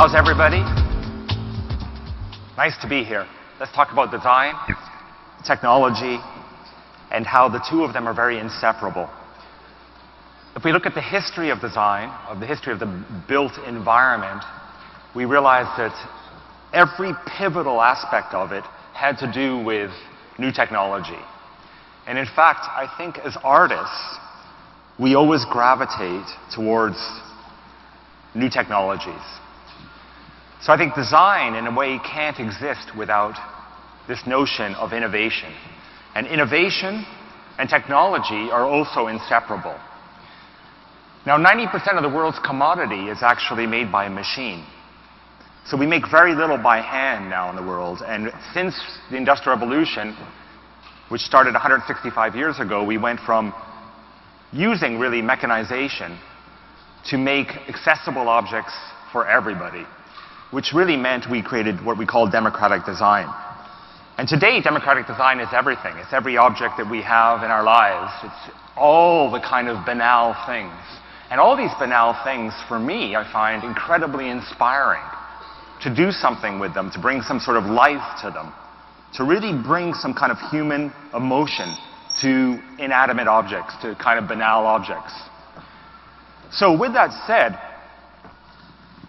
How's everybody? Nice to be here. Let's talk about design, technology, and how the two of them are very inseparable. If we look at the history of design, of the history of the built environment, we realize that every pivotal aspect of it had to do with new technology. And in fact, I think as artists, we always gravitate towards new technologies. So I think design, in a way, can't exist without this notion of innovation. And innovation and technology are also inseparable. Now, 90% of the world's commodity is actually made by a machine. So we make very little by hand now in the world. And since the Industrial Revolution, which started 165 years ago, we went from using, really, mechanization to make accessible objects for everybody, which really meant we created what we call democratic design. And today, democratic design is everything. It's every object that we have in our lives. It's all the kind of banal things. And all these banal things, for me, I find incredibly inspiring to do something with them, to bring some sort of life to them, to really bring some kind of human emotion to inanimate objects, to kind of banal objects. So with that said,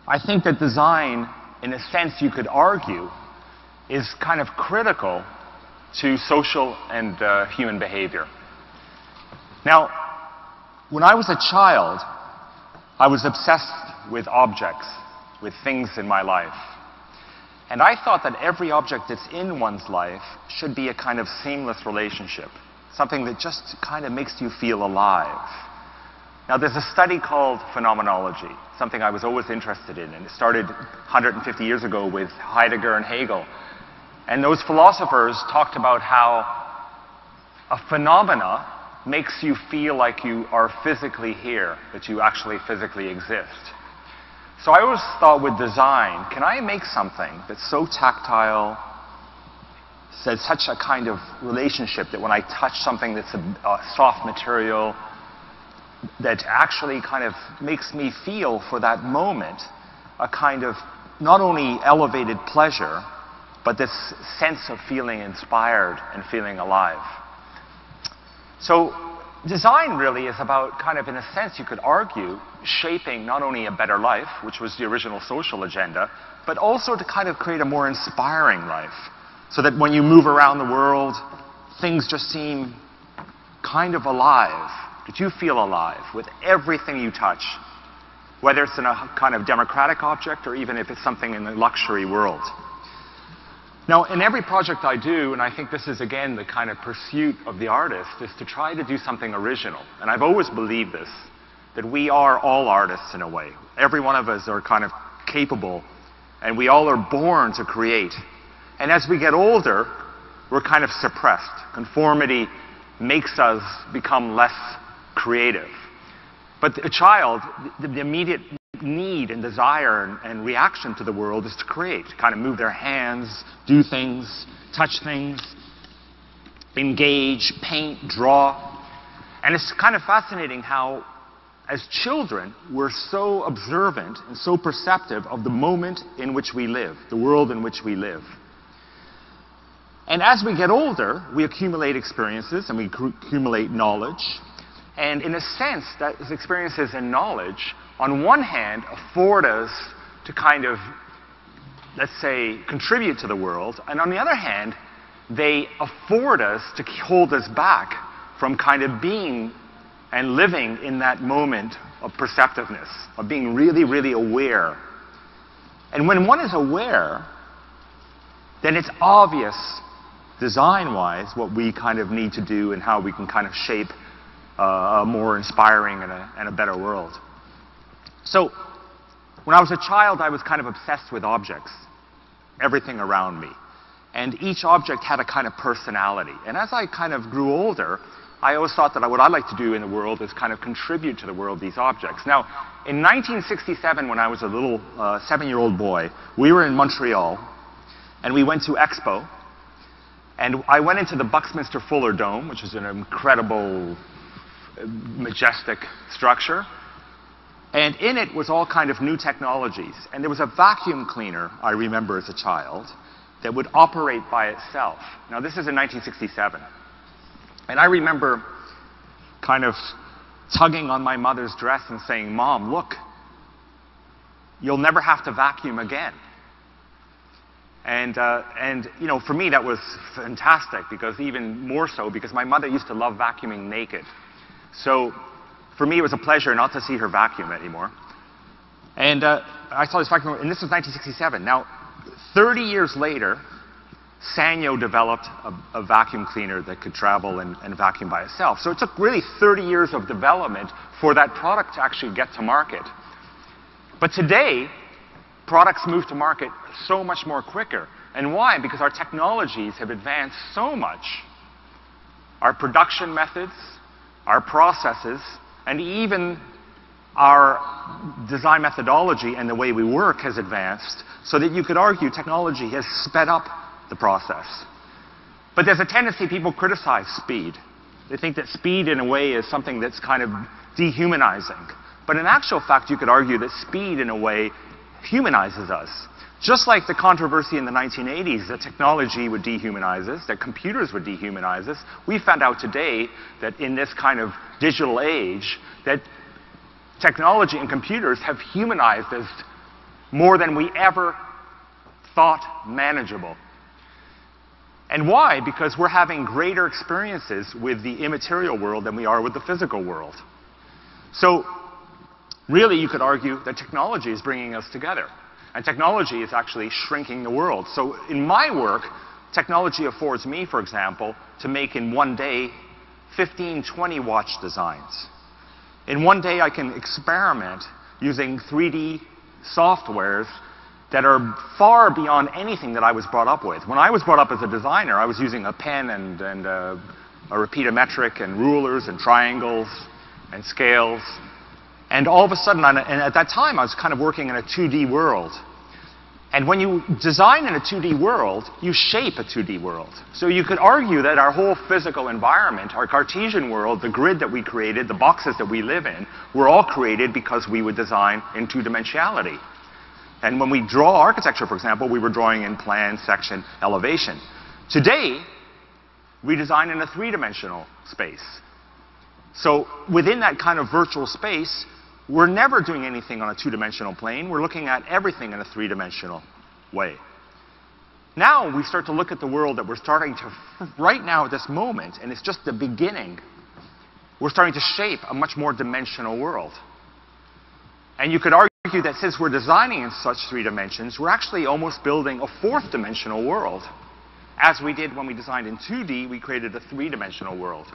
I think that design, in a sense you could argue, is kind of critical to social and human behavior. Now, when I was a child, I was obsessed with objects, with things in my life. And I thought that every object that's in one's life should be a kind of seamless relationship, something that just kind of makes you feel alive. Now, there's a study called phenomenology, something I was always interested in, and it started 150 years ago with Heidegger and Hegel. And those philosophers talked about how a phenomena makes you feel like you are physically here, that you actually physically exist. So I always thought with design, can I make something that's so tactile, says such a kind of relationship that when I touch something that's a soft material, that actually kind of makes me feel for that moment a kind of not only elevated pleasure, but this sense of feeling inspired and feeling alive. So design really is about kind of, in a sense, you could argue, shaping not only a better life, which was the original social agenda, but also to kind of create a more inspiring life, so that when you move around the world, things just seem kind of alive, that you feel alive with everything you touch, whether it's in a kind of democratic object or even if it's something in the luxury world. Now, in every project I do, and I think this is, again, the kind of pursuit of the artist, is to try to do something original. And I've always believed this, that we are all artists in a way. Every one of us are kind of capable, and we all are born to create. And as we get older, we're kind of suppressed. Conformity makes us become less creative. But a child, the immediate need and desire and reaction to the world is to create, to kind of move their hands, do things, touch things, engage, paint, draw. And it's kind of fascinating how, as children, we're so observant and so perceptive of the moment in which we live, the world in which we live. And as we get older, we accumulate experiences and we accumulate knowledge. And in a sense, those experiences and knowledge, on one hand, afford us to kind of, let's say, contribute to the world. And on the other hand, they afford us to hold us back from kind of being and living in that moment of perceptiveness, of being really, really aware. And when one is aware, then it's obvious, design-wise, what we kind of need to do and how we can kind of shape a more inspiring and a better world. So, when I was a child, I was kind of obsessed with objects, everything around me. And each object had a kind of personality. And as I kind of grew older, I always thought that what I'd like to do in the world is kind of contribute to the world these objects. Now, in 1967, when I was a little 7-year-old boy, we were in Montreal, and we went to Expo. And I went into the Buckminster Fuller Dome, which is an incredible, majestic structure. And in it was all kind of new technologies. And there was a vacuum cleaner, I remember as a child, that would operate by itself. Now, this is in 1967. And I remember kind of tugging on my mother's dress and saying, "Mom, look, you'll never have to vacuum again." And you know, for me, that was fantastic, because even more so, because my mother used to love vacuuming naked. So for me, it was a pleasure not to see her vacuum anymore. And I saw this vacuum, and this was 1967. Now, 30 years later, Sanyo developed a vacuum cleaner that could travel and vacuum by itself. So it took really 30 years of development for that product to actually get to market. But today, products move to market so much more quicker. And why? Because our technologies have advanced so much. Our production methods, our processes, and even our design methodology and the way we work has advanced, so that you could argue technology has sped up the process. But there's a tendency, people criticize speed. They think that speed, in a way, is something that's kind of dehumanizing. But in actual fact, you could argue that speed, in a way, humanizes us. Just like the controversy in the 1980s that technology would dehumanize us, that computers would dehumanize us, we found out today that in this kind of digital age, that technology and computers have humanized us more than we ever thought manageable. And why? Because we're having greater experiences with the immaterial world than we are with the physical world. So really, you could argue that technology is bringing us together. And technology is actually shrinking the world. So in my work, technology affords me, for example, to make in one day 15, 20 watch designs. In one day, I can experiment using 3D softwares that are far beyond anything that I was brought up with. When I was brought up as a designer, I was using a pen and a repeater metric and rulers and triangles and scales. And all of a sudden, and at that time, I was kind of working in a 2D world. And when you design in a 2D world, you shape a 2D world. So you could argue that our whole physical environment, our Cartesian world, the grid that we created, the boxes that we live in, were all created because we would design in two-dimensionality. And when we draw architecture, for example, we were drawing in plan, section, elevation. Today, we design in a three-dimensional space. So within that kind of virtual space, we're never doing anything on a two-dimensional plane. We're looking at everything in a three-dimensional way. Now we start to look at the world that we're starting to, right now at this moment, and it's just the beginning, we're starting to shape a much more dimensional world. And you could argue that since we're designing in such three dimensions, we're actually almost building a fourth dimensional world. As we did when we designed in 2D, we created a three-dimensional world.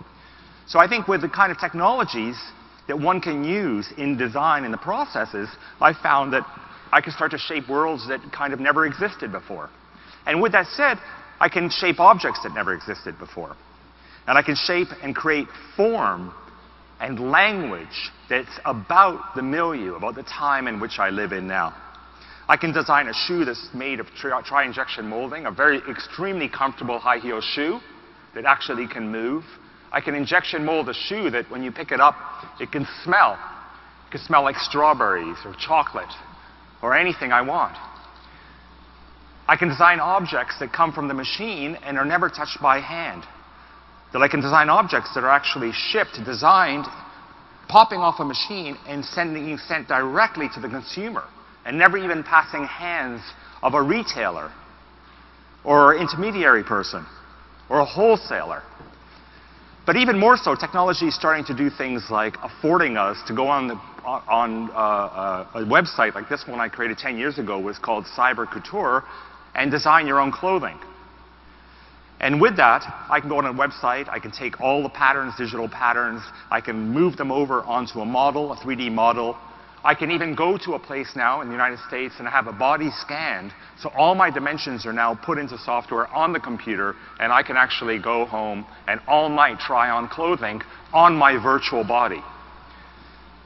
So I think with the kind of technologies that one can use in design and the processes, I found that I can start to shape worlds that kind of never existed before. And with that said, I can shape objects that never existed before. And I can shape and create form and language that's about the milieu, about the time in which I live in now. I can design a shoe that's made of tri-injection molding, a very extremely comfortable high-heel shoe that actually can move. I can injection mold a shoe that when you pick it up, it can smell. It can smell like strawberries or chocolate or anything I want. I can design objects that come from the machine and are never touched by hand. That I can design objects that are actually shipped, designed, popping off a machine and being sent directly to the consumer and never even passing hands of a retailer or intermediary person or a wholesaler. But even more so, technology is starting to do things like affording us to go on a website like this one I created 10 years ago, was called Cyber Couture, and design your own clothing. And with that, I can go on a website, I can take all the patterns, digital patterns, I can move them over onto a model, a 3D model. I can even go to a place now in the United States and have a body scanned, so all my dimensions are now put into software on the computer, and I can actually go home and all night try on clothing on my virtual body.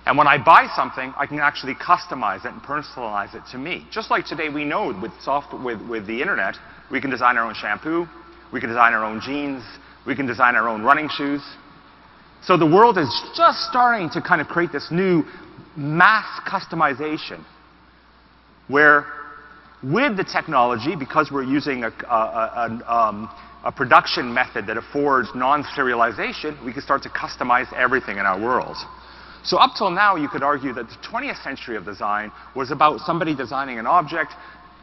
And when I buy something, I can actually customize it and personalize it to me. Just like today we know with the internet, we can design our own shampoo, we can design our own jeans, we can design our own running shoes. So the world is just starting to kind of create this new mass customization, where with the technology, because we're using a production method that affords non-serialization, we can start to customize everything in our world. So up till now, you could argue that the 20th century of design was about somebody designing an object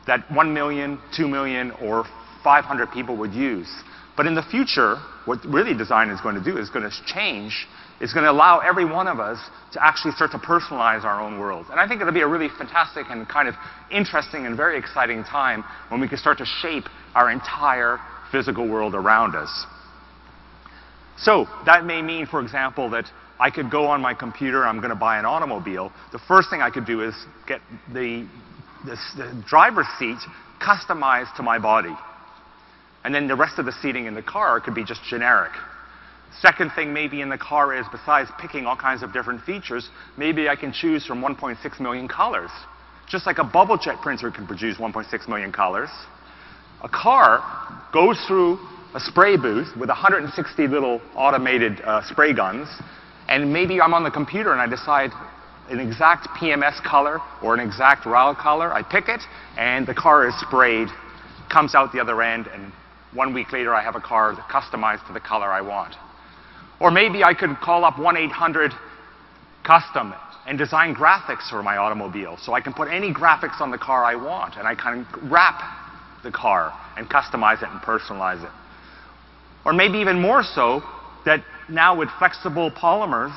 that 1 million, 2 million, or 500 people would use. But in the future, what really design is going to do is going to change. It's going to allow every one of us to actually start to personalize our own world. And I think it'll be a really fantastic and kind of interesting and very exciting time when we can start to shape our entire physical world around us. So that may mean, for example, that I could go on my computer, I'm going to buy an automobile. The first thing I could do is get the driver's seat customized to my body. And then the rest of the seating in the car could be just generic. Second thing maybe in the car is, besides picking all kinds of different features, maybe I can choose from 1.6 million colors. Just like a bubble jet printer can produce 1.6 million colors. A car goes through a spray booth with 160 little automated spray guns, and maybe I'm on the computer and I decide an exact PMS color or an exact RAL color. I pick it, and the car is sprayed, comes out the other end, and 1 week later I have a car customized to the color I want. Or maybe I could call up 1-800-CUSTOM and design graphics for my automobile. So I can put any graphics on the car I want, and I can wrap the car and customize it and personalize it. Or maybe even more so, that now with flexible polymers,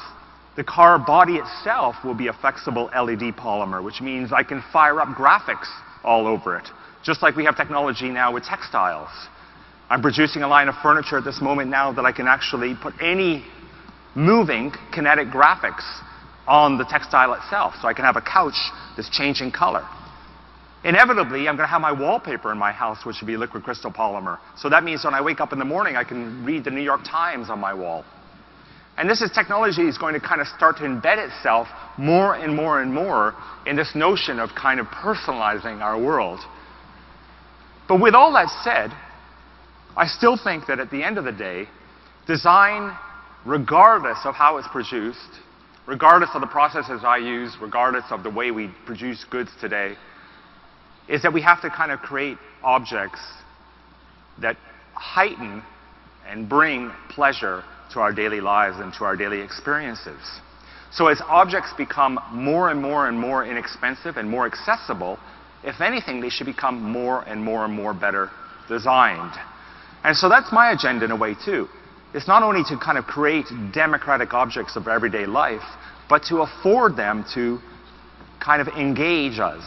the car body itself will be a flexible LED polymer, which means I can fire up graphics all over it, just like we have technology now with textiles. I'm producing a line of furniture at this moment now that I can actually put any moving kinetic graphics on the textile itself. So I can have a couch that's changing color. Inevitably, I'm going to have my wallpaper in my house, which would be liquid crystal polymer. So that means when I wake up in the morning, I can read the New York Times on my wall. And this is technology is going to kind of start to embed itself more and more and more in this notion of kind of personalizing our world. But with all that said, I still think that at the end of the day, design, regardless of how it's produced, regardless of the processes I use, regardless of the way we produce goods today, is that we have to kind of create objects that heighten and bring pleasure to our daily lives and to our daily experiences. So as objects become more and more and more inexpensive and more accessible, if anything, they should become more and more and more better designed. And so that's my agenda in a way too. It's not only to kind of create democratic objects of everyday life, but to afford them to kind of engage us.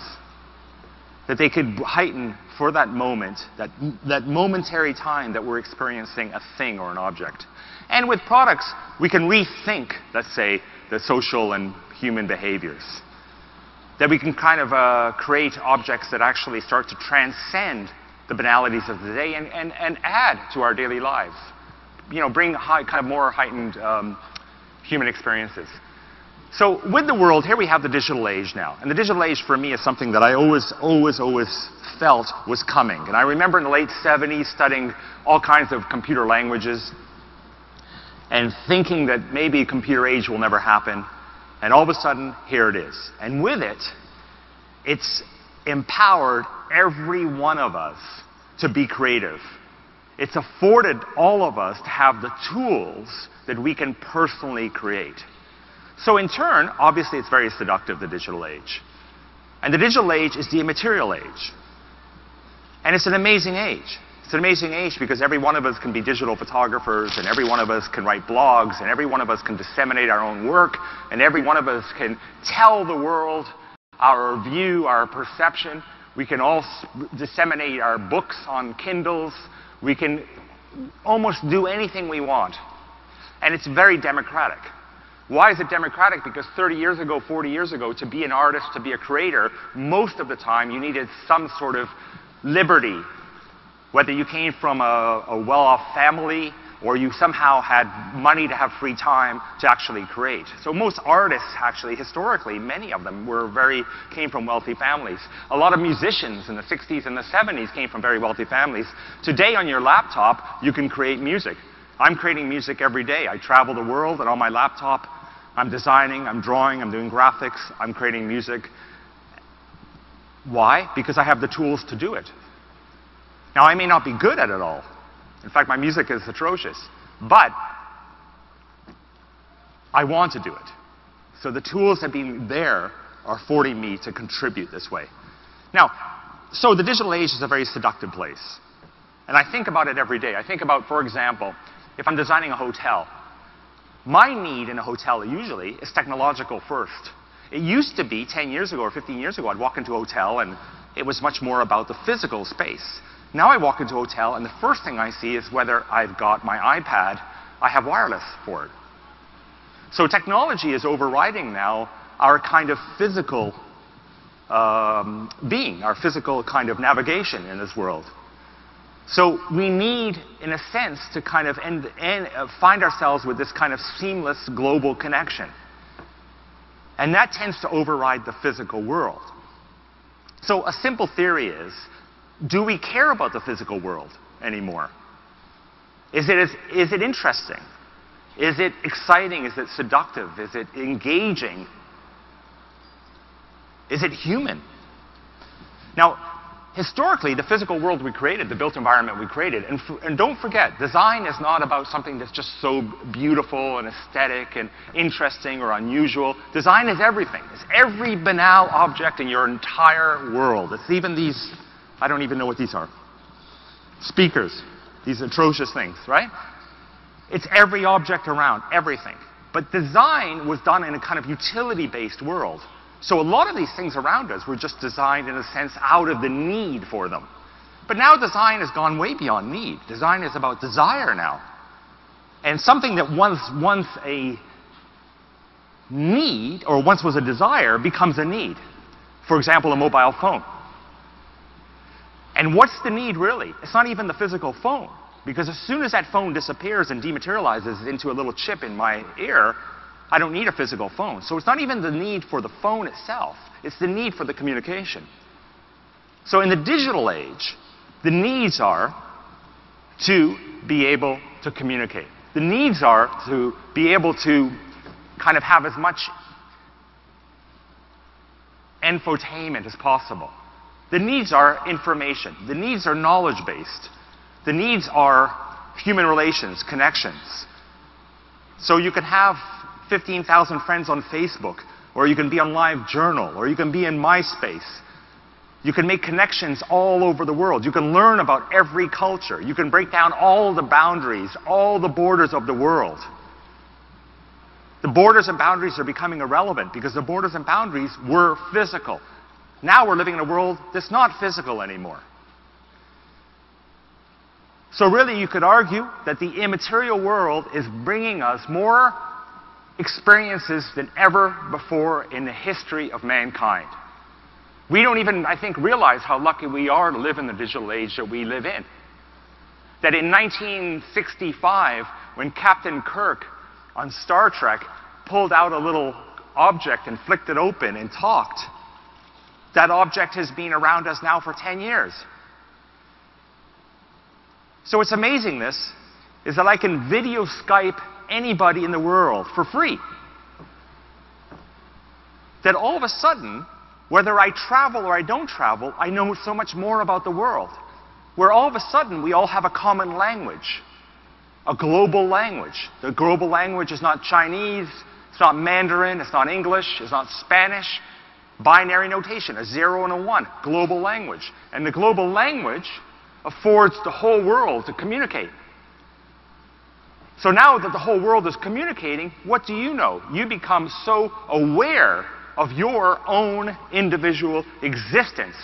That they could heighten for that moment, that momentary time that we're experiencing a thing or an object. And with products, we can rethink, let's say, the social and human behaviors. That we can kind of create objects that actually start to transcend the banalities of the day and add to our daily lives. You know, bring kind of more heightened human experiences. So with the world, here we have the digital age now. And the digital age for me is something that I always felt was coming. And I remember in the late 70s studying all kinds of computer languages and thinking that maybe computer age will never happen. And all of a sudden, here it is. And with it, it's empowered every one of us to be creative. It's afforded all of us to have the tools that we can personally create. So in turn, obviously it's very seductive, the digital age. And the digital age is the immaterial age. And it's an amazing age. It's an amazing age because every one of us can be digital photographers, and every one of us can write blogs, and every one of us can disseminate our own work, and every one of us can tell the world our view, our perception. We can all disseminate our books on Kindles. We can almost do anything we want. And it's very democratic. Why is it democratic? Because 30 years ago, 40 years ago, to be an artist, to be a creator, most of the time you needed some sort of liberty. Whether you came from a well-off family or you somehow had money to have free time to actually create. So most artists, actually, historically, many of them came from wealthy families. A lot of musicians in the 60s and the 70s came from very wealthy families. Today on your laptop, you can create music. I'm creating music every day. I travel the world, and on my laptop, I'm designing, I'm drawing, I'm doing graphics, I'm creating music. Why? Because I have the tools to do it. Now, I may not be good at it all. In fact, my music is atrocious. But I want to do it. So the tools that being there are affording me to contribute this way. Now, so the digital age is a very seductive place. And I think about it every day. I think about, for example, if I'm designing a hotel, my need in a hotel usually is technological first. It used to be 10 years ago or 15 years ago, I'd walk into a hotel and it was much more about the physical space. Now I walk into a hotel and the first thing I see is whether I've got my iPad, I have wireless for it. So technology is overriding now our kind of physical being, our physical kind of navigation in this world. So we need, in a sense, to kind of find ourselves with this kind of seamless global connection. And that tends to override the physical world. So a simple theory is, do we care about the physical world anymore? Is it interesting? Is it exciting? Is it seductive? Is it engaging? Is it human? Now, historically, the physical world we created, the built environment we created, and don't forget, design is not about something that's just so beautiful and aesthetic and interesting or unusual. Design is everything. It's every banal object in your entire world. It's even these, I don't even know what these are. Speakers, these atrocious things, right? It's every object around, everything. But design was done in a kind of utility-based world. So a lot of these things around us were just designed, in a sense, out of the need for them. But now design has gone way beyond need. Design is about desire now. And something that once a need, or once was a desire, becomes a need. For example, a mobile phone. And what's the need, really? It's not even the physical phone. Because as soon as that phone disappears and dematerializes into a little chip in my ear, I don't need a physical phone. So it's not even the need for the phone itself. It's the need for the communication. So in the digital age, the needs are to be able to communicate. The needs are to be able to kind of have as much infotainment as possible. The needs are information. The needs are knowledge-based. The needs are human relations, connections. So you can have 15,000 friends on Facebook, or you can be on LiveJournal, or you can be in MySpace. You can make connections all over the world. You can learn about every culture. You can break down all the boundaries, all the borders of the world. The borders and boundaries are becoming irrelevant because the borders and boundaries were physical. Now we're living in a world that's not physical anymore. So really you could argue that the immaterial world is bringing us more experiences than ever before in the history of mankind. We don't even, I think, realize how lucky we are to live in the digital age that we live in. That in 1965, when Captain Kirk on Star Trek pulled out a little object and flicked it open and talked, that object has been around us now for 10 years. So what's amazing is that I can video Skype anybody in the world for free. That all of a sudden, whether I travel or I don't travel, I know so much more about the world. Where all of a sudden, we all have a common language. A global language. The global language is not Chinese, it's not Mandarin, it's not English, it's not Spanish. Binary notation, a 0 and a 1. Global language. And the global language affords the whole world to communicate. So now that the whole world is communicating, what do you know? You become so aware of your own individual existence,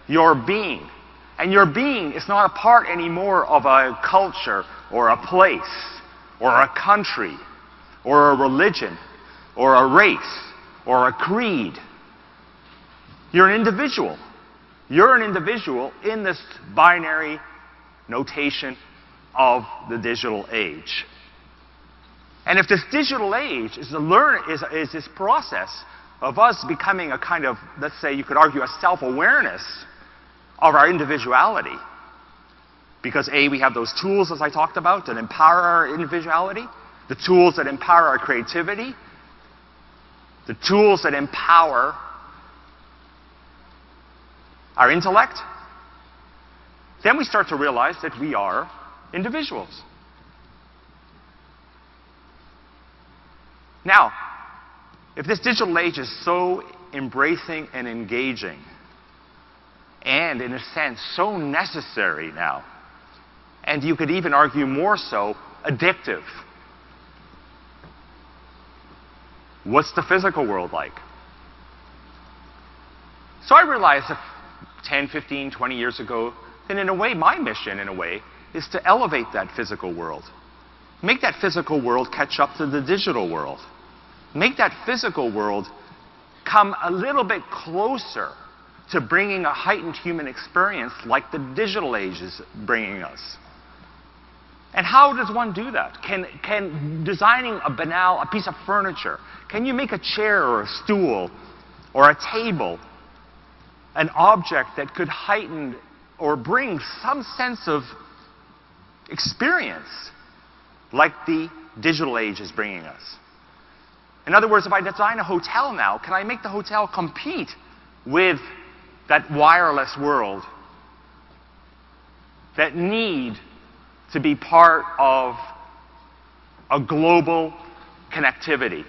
your being. And your being is not a part anymore of a culture or a place or a country or a religion or a race or a creed. You're an individual. You're an individual in this binary notation of the digital age. And if this digital age is this process of us becoming a kind of, let's say you could argue, a self-awareness of our individuality, because A, we have those tools, as I talked about, that empower our individuality, the tools that empower our creativity, the tools that empower our intellect, then we start to realize that we are individuals. Now, if this digital age is so embracing and engaging, and in a sense so necessary now, and you could even argue more so, addictive, what's the physical world like? So I realized 10, 15, 20 years ago that in a way, my mission in a way, is to elevate that physical world. Make that physical world catch up to the digital world. Make that physical world come a little bit closer to bringing a heightened human experience like the digital age is bringing us. And how does one do that? Can designing a piece of furniture, can you make a chair or a stool or a table an object that could heighten or bring some sense of experience like the digital age is bringing us? In other words, if I design a hotel now, can I make the hotel compete with that wireless world that need to be part of a global connectivity?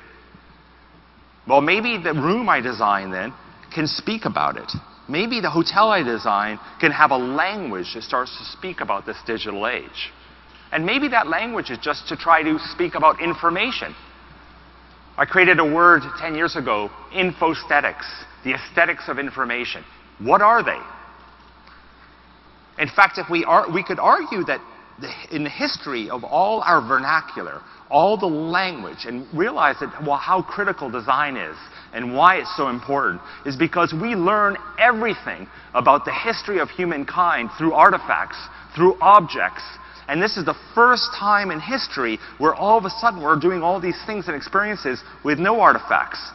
Well, maybe the room I design then can speak about it. Maybe the hotel I design can have a language that starts to speak about this digital age. And maybe that language is just to try to speak about information. I created a word 10 years ago, infosthetics, the aesthetics of information. What are they? In fact, if we could argue that in the history of all our vernacular, all the language, and realize that, well, how critical design is and why it's so important is because we learn everything about the history of humankind through artifacts, through objects. And this is the first time in history where all of a sudden we're doing all these things and experiences with no artifacts.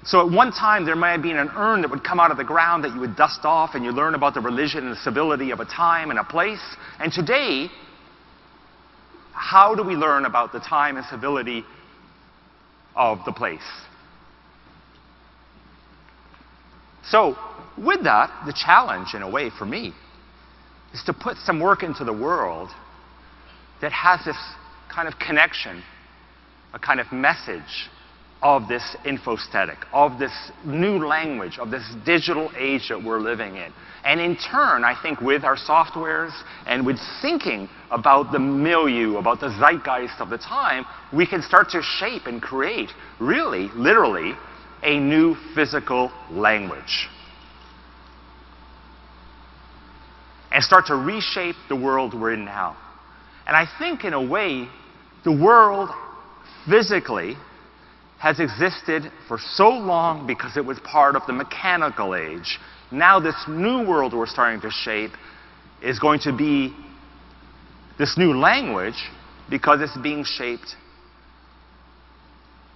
So at one time there might have been an urn that would come out of the ground that you would dust off and you learn about the religion and the civility of a time and a place. And today, how do we learn about the time and civility of the place? So with that, the challenge in a way for me is to put some work into the world that has this kind of connection, a kind of message of this infosthetic, of this new language, of this digital age that we're living in. And in turn, I think with our softwares and with thinking about the milieu, about the zeitgeist of the time, we can start to shape and create, really, literally, a new physical language. And start to reshape the world we're in now. And I think, in a way, the world physically has existed for so long because it was part of the mechanical age. Now this new world we're starting to shape is going to be this new language because it's being shaped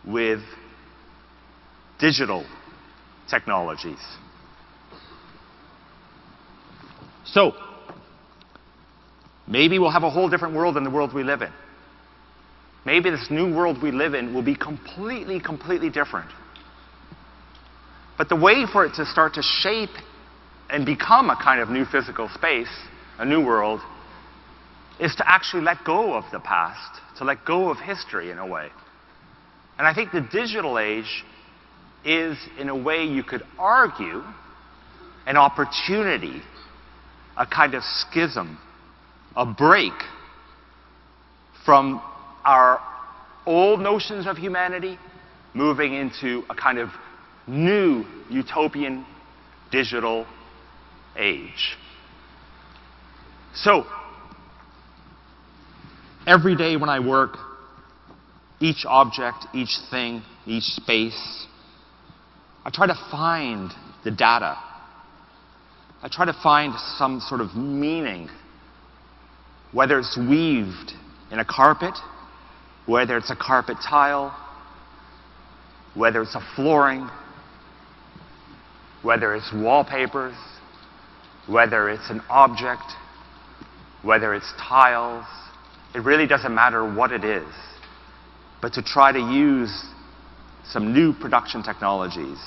with digital technologies. So, maybe we'll have a whole different world than the world we live in. Maybe this new world we live in will be completely, completely different. But the way for it to start to shape and become a kind of new physical space, a new world, is to actually let go of the past, to let go of history in a way. And I think the digital age is, in a way you could argue, an opportunity, a kind of schism, a break from our old notions of humanity, moving into a kind of new utopian digital age. So, every day when I work, each object, each thing, each space, I try to find the data. I try to find some sort of meaning, whether it's weaved in a carpet, whether it's a carpet tile, whether it's a flooring, whether it's wallpapers, whether it's an object, whether it's tiles. It really doesn't matter what it is, but to try to use some new production technologies,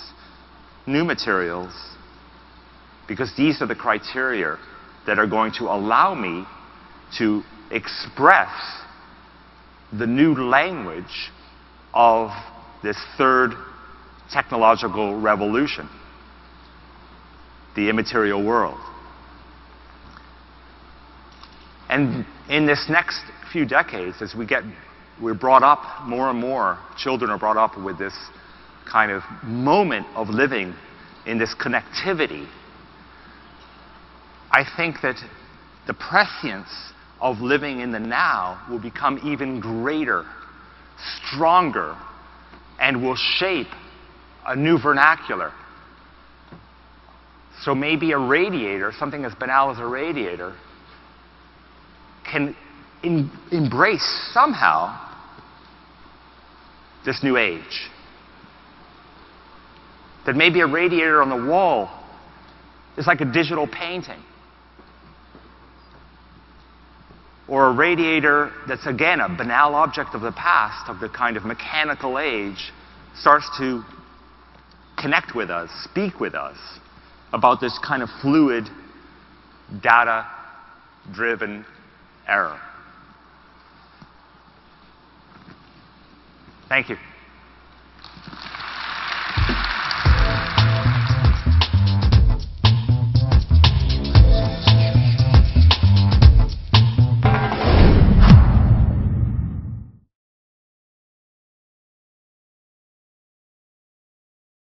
new materials, because these are the criteria that are going to allow me to express the new language of this third technological revolution, the immaterial world. And in this next few decades, as we're brought up more and more, children are brought up with this kind of moment of living in this connectivity, I think that the prescience of living in the now will become even greater, stronger, and will shape a new vernacular. So maybe a radiator, something as banal as a radiator, can embrace somehow this new age. That maybe a radiator on the wall is like a digital painting. Or a radiator that's, again, a banal object of the past, of the kind of mechanical age, starts to connect with us, speak with us about this kind of fluid, data-driven era. Thank you.